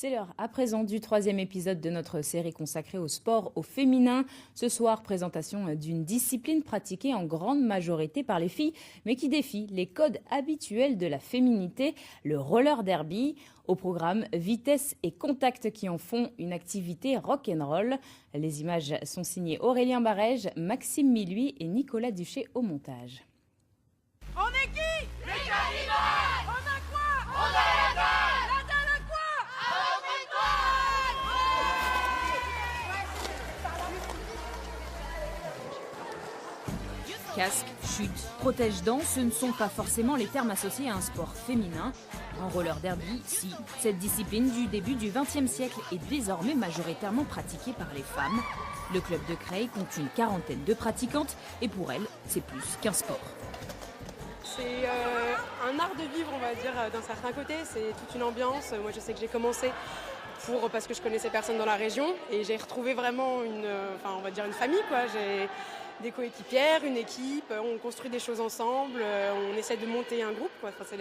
C'est l'heure à présent du troisième épisode de notre série consacrée au sport au féminin. Ce soir, présentation d'une discipline pratiquée en grande majorité par les filles, mais qui défie les codes habituels de la féminité, le roller derby. Au programme, vitesse et contact qui en font une activité rock'n'roll. Les images sont signées Aurélien Barège, Maxime Miluy et Nicolas Duché au montage. On est qui? Les cannibales! On a quoi? On a la dalle! La dalle à quoi? À notre étoile! Casque, chute, protège-dents, ce ne sont pas forcément les termes associés à un sport féminin. En roller derby, si, cette discipline du début du XXe siècle est désormais majoritairement pratiquée par les femmes. Le club de Creil compte une quarantaine de pratiquantes et pour elles, c'est plus qu'un sport. C'est un art de vivre, on va dire, d'un certain côté. C'est toute une ambiance. Moi, je sais que j'ai commencé parce que je connaissais personne dans la région et j'ai retrouvé vraiment une famille, quoi. J'ai des coéquipières, une équipe, on construit des choses ensemble, on essaie de monter un groupe, quoi. Enfin, c'est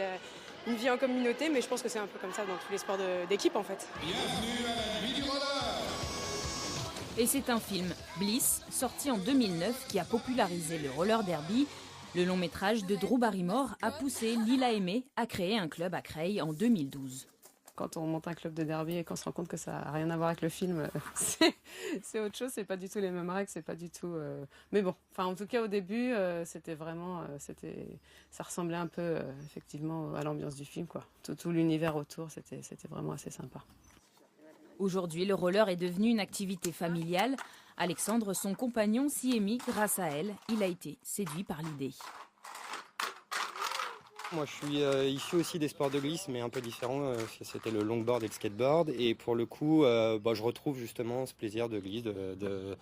une vie en communauté, mais je pense que c'est un peu comme ça dans tous les sports d'équipe, en fait. Bienvenue à la vie du roller. Et c'est un film, Bliss, sorti en 2009, qui a popularisé le roller derby. Le long métrage de Drew Barrymore a poussé Lila Aimé à créer un club à Creil en 2012. Quand on monte un club de derby et qu'on se rend compte que ça n'a rien à voir avec le film, c'est autre chose, c'est pas du tout les mêmes règles, c'est pas du tout... Mais bon, en tout cas au début, c'était vraiment... ça ressemblait un peu effectivement à l'ambiance du film, quoi. Tout l'univers autour, c'était vraiment assez sympa. Aujourd'hui, le roller est devenu une activité familiale. Alexandre, son compagnon, s'y est mis grâce à elle. Il a été séduit par l'idée. Moi, je suis issu aussi des sports de glisse, mais un peu différent. C'était le longboard et le skateboard. Et pour le coup, je retrouve justement ce plaisir de glisse, de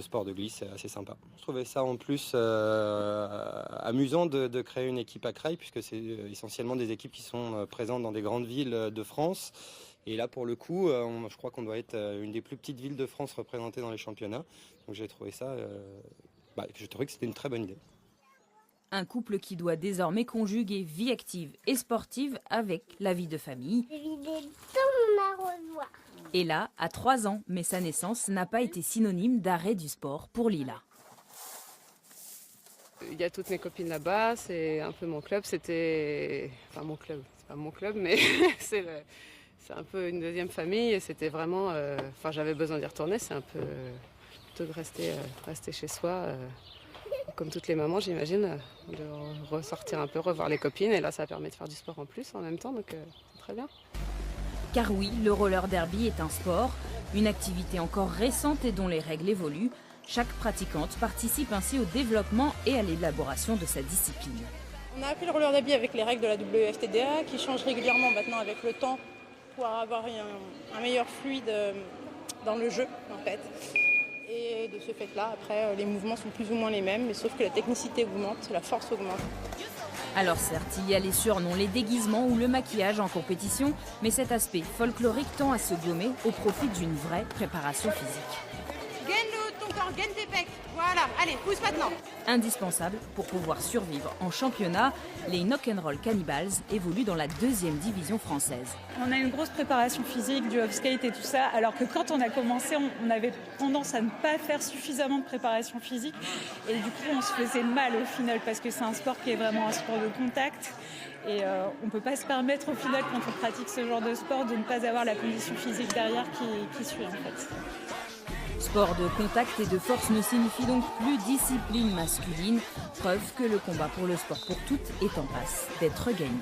sport de glisse. C'est assez sympa. Je trouvais ça en plus amusant de créer une équipe à Creil, puisque c'est essentiellement des équipes qui sont présentes dans des grandes villes de France. Et là, pour le coup, je crois qu'on doit être une des plus petites villes de France représentées dans les championnats. Donc j'ai trouvé ça, je trouvais que c'était une très bonne idée. Un couple qui doit désormais conjuguer vie active et sportive avec la vie de famille. Et là, à 3 ans, mais sa naissance n'a pas été synonyme d'arrêt du sport pour Lila. Il y a toutes mes copines là-bas, c'est un peu mon club. Enfin, mon club, c'est pas mon club, mais c'est un peu une deuxième famille. Et c'était vraiment... j'avais besoin d'y retourner, c'est un peu plutôt de rester chez soi. Comme toutes les mamans, j'imagine, de ressortir un peu, revoir les copines. Et là, ça permet de faire du sport en plus en même temps, donc c'est très bien. Car oui, le roller derby est un sport, une activité encore récente et dont les règles évoluent. Chaque pratiquante participe ainsi au développement et à l'élaboration de sa discipline. On a appris le roller derby avec les règles de la WFTDA qui changent régulièrement maintenant avec le temps pour avoir un meilleur fluide dans le jeu, en fait. Et de ce fait-là, après, les mouvements sont plus ou moins les mêmes, mais sauf que la technicité augmente, la force augmente. Alors certes, il y a les surnoms, les déguisements ou le maquillage en compétition, mais cet aspect folklorique tend à se gommer au profit d'une vraie préparation physique. Gaine le haut de ton corps, gaine tes pecs. Voilà, allez, pousse maintenant. Indispensable pour pouvoir survivre en championnat, les Knock'n'Roll Cannibals évoluent dans la 2e division française. On a une grosse préparation physique, du off-skate et tout ça, alors que quand on a commencé, on avait tendance à ne pas faire suffisamment de préparation physique. Et du coup, on se faisait mal au final, parce que c'est un sport qui est vraiment un sport de contact. Et on ne peut pas se permettre au final, quand on pratique ce genre de sport, de ne pas avoir la condition physique derrière qui suit en fait. Sport de contact et de force ne signifie donc plus discipline masculine, preuve que le combat pour le sport pour toutes est en passe d'être gagné.